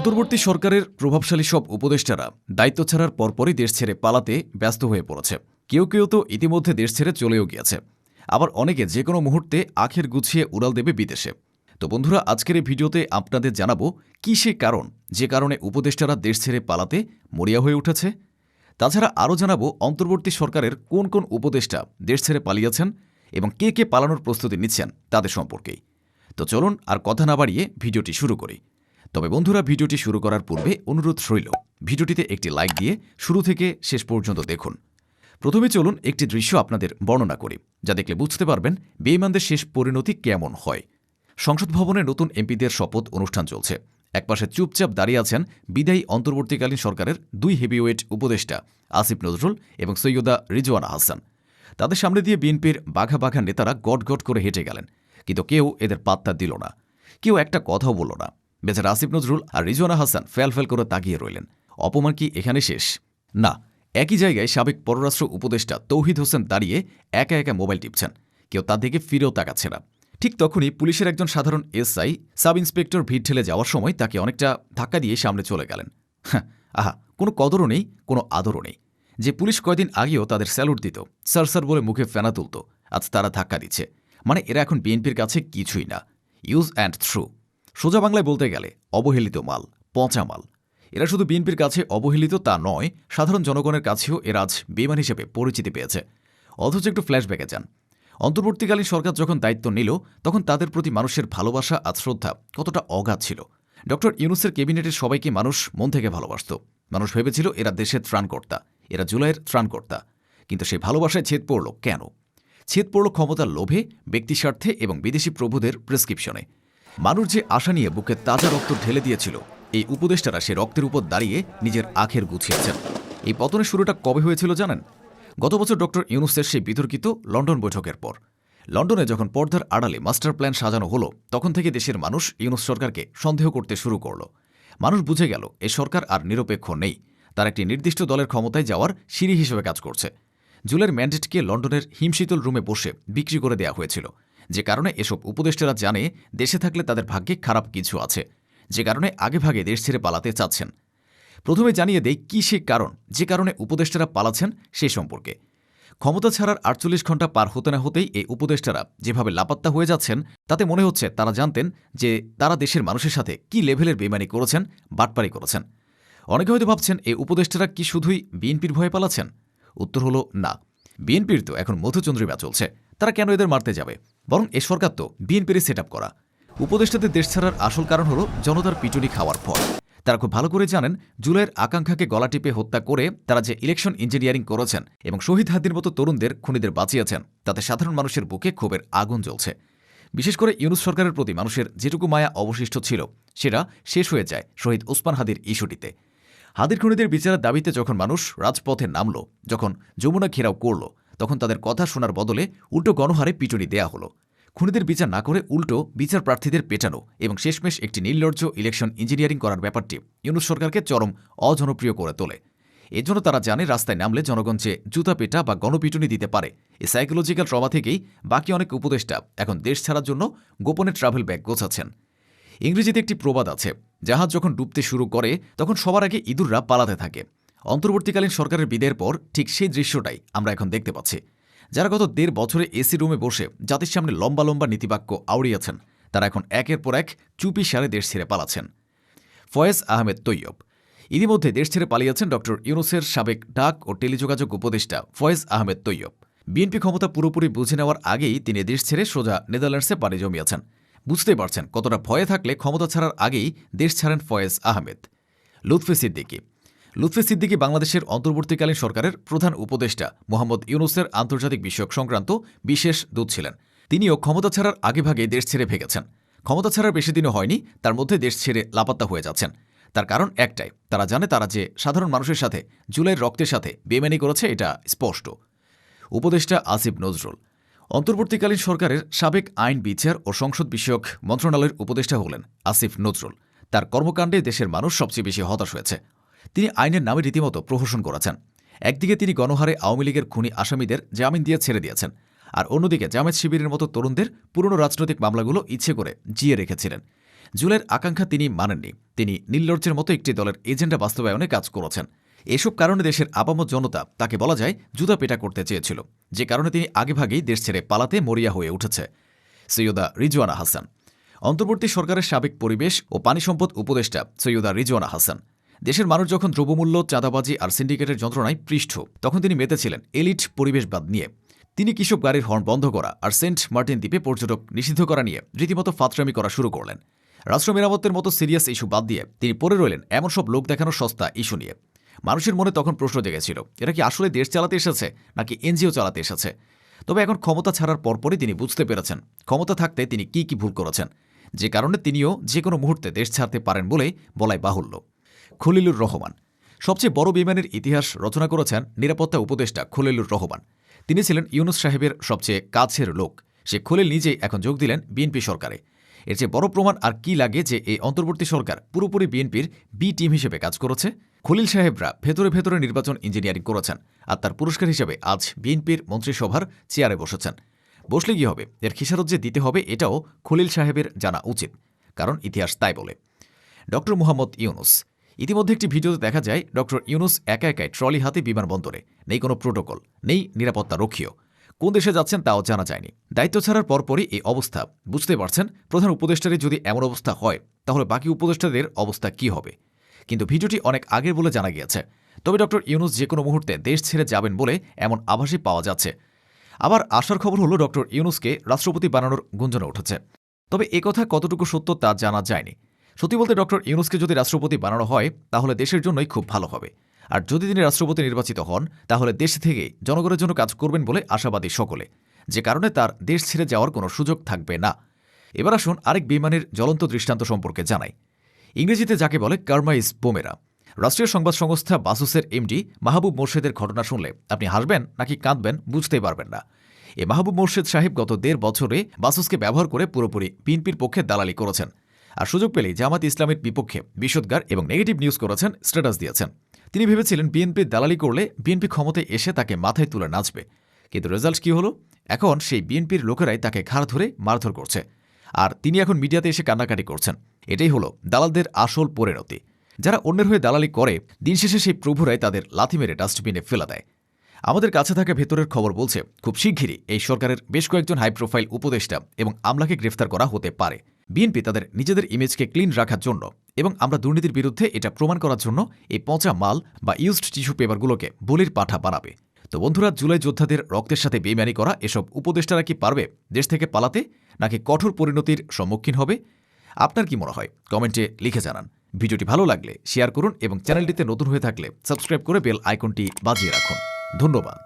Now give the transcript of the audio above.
অন্তর্বর্তী সরকারের প্রভাবশালী সব উপদেষ্টারা দায়িত্ব ছাড়ার পরপরই দেশ ছেড়ে পালাতে ব্যস্ত হয়ে পড়েছে। কেউ কেউ তো ইতিমধ্যে দেশ ছেড়ে চলেও গিয়েছে, আবার অনেকে যে কোনো মুহূর্তে আখের গুছিয়ে উড়াল দেবে বিদেশে। তো বন্ধুরা, আজকের এই ভিডিওতে আপনাদের জানাবো কী সে কারণ যে কারণে উপদেষ্টারা দেশ ছেড়ে পালাতে মরিয়া হয়ে উঠেছে। তাছাড়া আরও জানাবো অন্তর্বর্তী সরকারের কোন কোন উপদেষ্টা দেশ ছেড়ে পালিয়েছেন এবং কে কে পালানোর প্রস্তুতি নিচ্ছেন তাদের সম্পর্কেই। তো চলুন আর কথা না বাড়িয়ে ভিডিওটি শুরু করি। তবে বন্ধুরা, ভিডিওটি শুরু করার পূর্বে অনুরোধ রইল ভিডিওটিতে একটি লাইক দিয়ে শুরু থেকে শেষ পর্যন্ত দেখুন। প্রথমে চলুন একটি দৃশ্য আপনাদের বর্ণনা করি, যা দেখলে বুঝতে পারবেন বেঈমানদের শেষ পরিণতি কেমন হয়। সংসদ ভবনে নতুন এমপিদের শপথ অনুষ্ঠান চলছে। একপাশে চুপচাপ দাঁড়িয়ে আছেন বিদায়ী অন্তর্বর্তীকালীন সরকারের দুই হেভিওয়েট উপদেষ্টা আসিফ নজরুল এবং সৈয়দা রিজওয়ানা হাসান। তাদের সামনে দিয়ে বিএনপির বাঘা বাঘা নেতারা গট গট করে হেঁটে গেলেন, কিন্তু কেউ এদের পাত্তা দিল না, কেউ একটা কথাও বলল না। বেচারা আসিফ নজরুল আর রিজওয়ানা হাসান ফ্যাল করে তাকিয়ে রইলেন। অপমান কি এখানে শেষ? না, একই জায়গায় সাবেক পররাষ্ট্র উপদেষ্টা তৌহিদ হোসেন দাঁড়িয়ে একা একা মোবাইল টিপছেন, কেউ তার দিকে ফিরেও তাকাচ্ছে না। ঠিক তখনই পুলিশের একজন সাধারণ এসআই সাব ইন্সপেক্টর ভিড় ঠেলে যাওয়ার সময় তাকে অনেকটা ধাক্কা দিয়ে সামনে চলে গেলেন। আহা, কোনো কদরও নেই, কোনো আদরও নেই। যে পুলিশ কয়দিন আগেও তাদের স্যালুট দিত, স্যার স্যার বলে মুখে ফেনা তুলত, আজ তারা ধাক্কা দিচ্ছে। মানে এরা এখন বিএনপির কাছে কিছুই না, ইউজ অ্যান্ড থ্রু। সোজা বাংলায় বলতে গেলে অবহেলিত মাল, পচা মাল। এরা শুধু বিএনপির কাছে অবহেলিত তা নয়, সাধারণ জনগণের কাছেও এরা আজ বেঈমান হিসেবে পরিচিতি পেয়েছে। অথচ একটু ফ্ল্যাশব্যাকে যান। অন্তর্বর্তীকালীন সরকার যখন দায়িত্ব নিল, তখন তাদের প্রতি মানুষের ভালোবাসা আর শ্রদ্ধা কতটা অগাধ ছিল। ডক্টর ইউনূসের ক্যাবিনেটের সবাইকে মানুষ মন থেকে ভালোবাসত। মানুষ ভেবেছিল এরা দেশের ত্রাণকর্তা, এরা জুলাইয়ের ত্রাণকর্তা। কিন্তু সেই ভালোবাসায় ছেদ পড়ল কেন? ছেদ পড়ল ক্ষমতার লোভে, ব্যক্তিস্বার্থে এবং বিদেশি প্রভুদের প্রেসক্রিপশনে। মানুষ যে আশা নিয়ে বুকে তাজা রক্ত ঢেলে দিয়েছিল, এই উপদেষ্টারা সে রক্তের উপর দাঁড়িয়ে নিজের আখের গুছিয়েছেন। এই পতনের শুরুটা কবে হয়েছিল জানেন? গত বছর ডক্টর ইউনূসের সেই বিতর্কিত লন্ডন বৈঠকের পর। লন্ডনে যখন পর্দার আড়ালে মাস্টার প্ল্যান সাজানো হলো, তখন থেকে দেশের মানুষ ইউনূস সরকারকে সন্দেহ করতে শুরু করল। মানুষ বুঝে গেল এ সরকার আর নিরপেক্ষ নেই, তার একটি নির্দিষ্ট দলের ক্ষমতায় যাওয়ার সিঁড়ি হিসেবে কাজ করছে। জুলাইয়ের ম্যান্ডেটকে লন্ডনের হিমশীতল রুমে বসে বিক্রি করে দেওয়া হয়েছিল, যে কারণে এসব উপদেষ্টারা জানে দেশে থাকলে তাদের ভাগ্যে খারাপ কিছু আছে, যে কারণে আগেভাগে দেশ ছেড়ে পালাতে চাচ্ছেন। প্রথমে জানিয়ে দেই কী সে কারণ যে কারণে উপদেষ্টারা পালাচ্ছেন সে সম্পর্কে। ক্ষমতা ছাড়ার 48 ঘণ্টা পার হতে না হতেই এই উপদেষ্টারা যেভাবে লাপাত্তা হয়ে যাচ্ছেন, তাতে মনে হচ্ছে তারা জানতেন যে তারা দেশের মানুষের সাথে কী লেভেলের বেইমানি করেছেন, বাটপারি করেছেন। অনেকে হয়তো ভাবছেন এই উপদেষ্টারা কি শুধুই বিএনপির ভয়ে পালাচ্ছেন? উত্তর হলো না। বিএনপির তো এখন মধুচন্দ্রিমা চলছে, তারা কেন এদের মারতে যাবে? বরং এ সরকার তো বিএনপির সেট আপ করা। উপদেষ্টাদের দেশ ছাড়ার আসল কারণ হলো জনতার পিটুনি খাওয়ার ভয়। তারা খুব ভালো করে জানেন জুলাইয়ের আকাঙ্ক্ষাকে গলা টিপে হত্যা করে তারা যে ইলেকশন ইঞ্জিনিয়ারিং করেছেন এবং শহীদ হাদির মতো তরুণদের খুনিদের বাঁচিয়েছেন, তাতে সাধারণ মানুষের বুকে ক্ষোভের আগুন জ্বলছে। বিশেষ করে ইউনূস সরকারের প্রতি মানুষের যেটুকু মায়া অবশিষ্ট ছিল, সেটা শেষ হয়ে যায় শহীদ ওসমান হাদির ইস্যুটিতে। হাদির খুনিদের বিচারের দাবিতে যখন মানুষ রাজপথে নামল, যখন যমুনা ঘেরাও করল, তখন তাদের কথা শোনার বদলে উল্টো গণহারে পিটুনি দেয়া হলো। খুনিদের বিচার না করে উল্টো বিচার প্রার্থীদের পেটানো এবং শেষমেশ একটি নির্লজ্জ ইলেকশন ইঞ্জিনিয়ারিং করার ব্যাপারটি ইউনূস সরকারকে চরম অজনপ্রিয় করে তোলে। এজন্য তারা জানে রাস্তায় নামলে জনগণ যে জুতা পেটা বা গণপিটুনি দিতে পারে। এই সাইকোলজিক্যাল ট্রমা থেকেই বাকি অনেক উপদেষ্টা এখন দেশ ছাড়ার জন্য গোপনে ট্রাভেল ব্যাগ গোছাচ্ছেন। ইংরেজিতে একটি প্রবাদ আছে, জাহাজ যখন ডুবতে শুরু করে তখন সবার আগে ইঁদুররা পালাতে থাকে। অন্তর্বর্তীকালীন সরকারের বিদায়ের পর ঠিক সেই দৃশ্যটাই আমরা এখন দেখতে পাচ্ছি। যারা গত 1.5 বছরে এসি রুমে বসে জাতির সামনে লম্বা লম্বা নীতিবাক্য আওড়িয়েছেন, তারা এখন একের পর এক চুপি সারে দেশ ছেড়ে পালাচ্ছেন। ফয়েজ আহমেদ তৈয়ব ইতিমধ্যে দেশ ছেড়ে পালিয়েছেন ডক্টর ইউনূসের সাবেক ডাক ও টেলিযোগাযোগ উপদেষ্টা ফয়েজ আহমেদ তৈয়ব। বিএনপি ক্ষমতা পুরোপুরি বুঝে নেওয়ার আগেই তিনি দেশ ছেড়ে সোজা নেদারল্যান্ডসে পাড়ি জমিয়েছেন। বুঝতেই পারছেন কতটা ভয়ে থাকলে ক্ষমতা ছাড়ার আগেই দেশ ছাড়েন ফয়েজ আহমেদ। লুৎফি সিদ্দিকী বাংলাদেশের অন্তর্বর্তীকালীন সরকারের প্রধান উপদেষ্টা মোহাম্মদ ইউনূসের আন্তর্জাতিক বিষয়ক সংক্রান্ত বিশেষ দূত ছিলেন। তিনিও ক্ষমতা ছাড়ার আগেভাগে দেশ ছেড়ে ভেগেছেন। ক্ষমতা ছাড়ার বেশি দিনও হয়নি, তার মধ্যে দেশ ছেড়ে লাপাত্তা হয়ে যাচ্ছেন। তার কারণ একটাই, তারা জানে তারা যে সাধারণ মানুষের সাথে জুলাইয়ের রক্তের সাথে বেইমানি করেছে, এটা স্পষ্ট। উপদেষ্টা আসিফ নজরুল অন্তর্বর্তীকালীন সরকারের সাবেক আইন, বিচার ও সংসদ বিষয়ক মন্ত্রণালয়ের উপদেষ্টা হলেন আসিফ নজরুল। তার কর্মকাণ্ডে দেশের মানুষ সবচেয়ে বেশি হতাশ হয়েছে। তিনি আইনের নামে রীতিমতো প্রহসন করেছেন। একদিকে তিনি গণহারে আওয়ামী লীগের খুনি আসামিদের জামিন দিয়ে ছেড়ে দিয়েছেন, আর অন্যদিকে জামায়াত শিবিরের মতো তরুণদের পুরনো রাজনৈতিক মামলাগুলো ইচ্ছে করে জিয়ে রেখেছিলেন। জুলাইয়ের আকাঙ্ক্ষা তিনি মানেননি। তিনি নির্লজ্জের মতো একটি দলের এজেন্ডা বাস্তবায়নে কাজ করেছেন। এসব কারণে দেশের আপামর জনতা তাকে বলা যায় জুতা পেটা করতে চেয়েছিল, যে কারণে তিনি আগেভাগেই দেশ ছেড়ে পালাতে মরিয়া হয়ে উঠেছে। সৈয়দা রিজওয়ানা হাসান। অন্তর্বর্তী সরকারের সাবেক পরিবেশ ও পানি সম্পদ উপদেষ্টা সৈয়দা রিজওয়ানা হাসান। দেশের মানুষ যখন দ্রব্যমূল্য, চাঁদাবাজি আর সিন্ডিকেটের যন্ত্রণায় পৃষ্ঠ, তখন তিনি মেতেছিলেন এলিট পরিবেশবাদ নিয়ে। তিনি কিসব গাড়ির হর্ন বন্ধ করা আর সেন্ট মার্টিন দ্বীপে পর্যটক নিষিদ্ধ করা নিয়ে রীতিমতো ফাতরামি করা শুরু করলেন। রাষ্ট্র মেরামতের মতো সিরিয়াস ইস্যু বাদ দিয়ে তিনি পড়ে রইলেন এমন সব লোক দেখানোর সস্তা ইস্যু নিয়ে। মানুষের মনে তখন প্রশ্ন জেগেছিল, এরা কি আসলে দেশ চালাতে এসেছে নাকি এনজিও চালাতে এসেছে? তবে এখন ক্ষমতা ছাড়ার পরপরই তিনি বুঝতে পেরেছেন ক্ষমতা থাকতে তিনি কি ভুল করেছেন, যে কারণে তিনিও যে কোনো মুহূর্তে দেশ ছাড়তে পারেন বলেই বলাই বাহুল্য। খলিলুর রহমান। সবচেয়ে বড় বেইমানির ইতিহাস রচনা করেছেন নিরাপত্তা উপদেষ্টা খলিলুর রহমান। তিনি ছিলেন ইউনূস সাহেবের সবচেয়ে কাছের লোক। সে খলিল নিজেই এখন যোগ দিলেন বিএনপি সরকারে। এর চেয়ে বড় প্রমাণ আর কি লাগে যে এই অন্তর্বর্তী সরকার পুরোপুরি বিএনপির বি টিম হিসেবে কাজ করেছে। খলিল সাহেবরা ভেতরে নির্বাচন ইঞ্জিনিয়ারিং করেছেন, আর তার পুরস্কার হিসেবে আজ বিএনপির মন্ত্রিসভার চেয়ারে বসেছেন। বসলে কি হবে, এর খিসারত যে দিতে হবে এটাও খলিল সাহেবের জানা উচিত, কারণ ইতিহাস তাই বলে। ড মোহাম্মদ ইউনূস। ইতিমধ্যে একটি ভিডিওতে দেখা যায় ড ইউনূস একা একাই ট্রলি হাতে বিমানবন্দরে, নেই কোনো প্রোটোকল, নেই নিরাপত্তা রক্ষীও। কোন দেশে যাচ্ছেন তাও জানা যায়নি। দায়িত্ব ছাড়ার পরপরই এই অবস্থা। বুঝতে পারছেন, প্রধান উপদেষ্টারই যদি এমন অবস্থা হয় তাহলে বাকি উপদেষ্টাদের অবস্থা কি হবে। কিন্তু ভিডিওটি অনেক আগের বলে জানা গিয়েছে। তবে ড ইউনূস যে কোনো মুহূর্তে দেশ ছেড়ে যাবেন বলে এমন আভাসই পাওয়া যাচ্ছে। আবার আসার খবর হলো ড ইউনূসকে রাষ্ট্রপতি বানানোর গুঞ্জনে উঠেছে। তবে একথা কতটুকু সত্য তা জানা যায়নি। সত্যি বলতে ড ইউনূসকে যদি রাষ্ট্রপতি বানানো হয় তাহলে দেশের জন্যই খুব ভালো হবে। আর যদি তিনি রাষ্ট্রপতি নির্বাচিত হন তাহলে দেশ থেকেই জনগণের জন্য কাজ করবেন বলে আশাবাদী সকলে, যে কারণে তার দেশ ছেড়ে যাওয়ার কোনো সুযোগ থাকবে না। এবার আসুন আরেক বেইমানির জ্বলন্ত দৃষ্টান্ত সম্পর্কে জানাই। ইংরেজিতে যাকে বলে কার্মা ইজ বুমেরা। রাষ্ট্রীয় সংবাদ সংস্থা বাসুসের এমডি মাহবুব মোর্শেদের ঘটনা শুনলে আপনি হাসবেন নাকি কাঁদবেন বুঝতেই পারবেন না। এ মাহবুব মোর্শেদ সাহেব গত 1.5 বছরে বাসুসকে ব্যবহার করে পুরোপুরি বিএনপির পক্ষে দালালি করেছেন, আর সুযোগ পেলেই জামাত ইসলামের বিপক্ষে বিষোদ্গার এবং নেগেটিভ নিউজ করেছেন, স্ট্যাটাস দিয়েছেন। তিনি ভেবেছিলেন বিএনপির দালালি করলে বিএনপি ক্ষমতায় এসে তাকে মাথায় তুলে নাচবে, কিন্তু রেজাল্ট কি হলো? এখন সেই বিএনপির লোকেরাই তাকে ঘাড় ধরে মারধর করছে, আর তিনি এখন মিডিয়াতে এসে কান্নাকাটি করছেন। এটাই হলো দালালদের আসল পরিণতি। যারা অন্যের হয়ে দালালি করে দিন শেষে সেই প্রভুরাই তাদের লাথি মেরে ডাস্টবিনে ফেলা দেয়। আমাদের কাছে থাকা ভেতরের খবর বলছে খুব শিগগিরই এই সরকারের বেশ কয়েকজন হাই প্রোফাইল উপদেষ্টা এবং আমলাকে গ্রেফতার করা হতে পারে। বিএনপি তাদের নিজেদের ইমেজকে ক্লিন রাখার জন্য এবং আমরা দুর্নীতির বিরুদ্ধে এটা প্রমাণ করার জন্য এই পচা মাল বা ইউজড টিস্যু পেপারগুলোকে বলির পাঠা বানাবে। তো বন্ধুরা, জুলাই যোদ্ধাদের রক্তের সাথে বেইমানি করা এসব উপদেষ্টারা কি পারবে দেশ থেকে পালাতে, নাকি কঠোর পরিণতির সম্মুখীন হবে? আপনার কি মনে হয় কমেন্টে লিখে জানান। ভিডিওটি ভালো লাগলে শেয়ার করুন এবং চ্যানেলটিতে নতুন হয়ে থাকলে সাবস্ক্রাইব করে বেল আইকনটি বাজিয়ে রাখুন। ধন্যবাদ।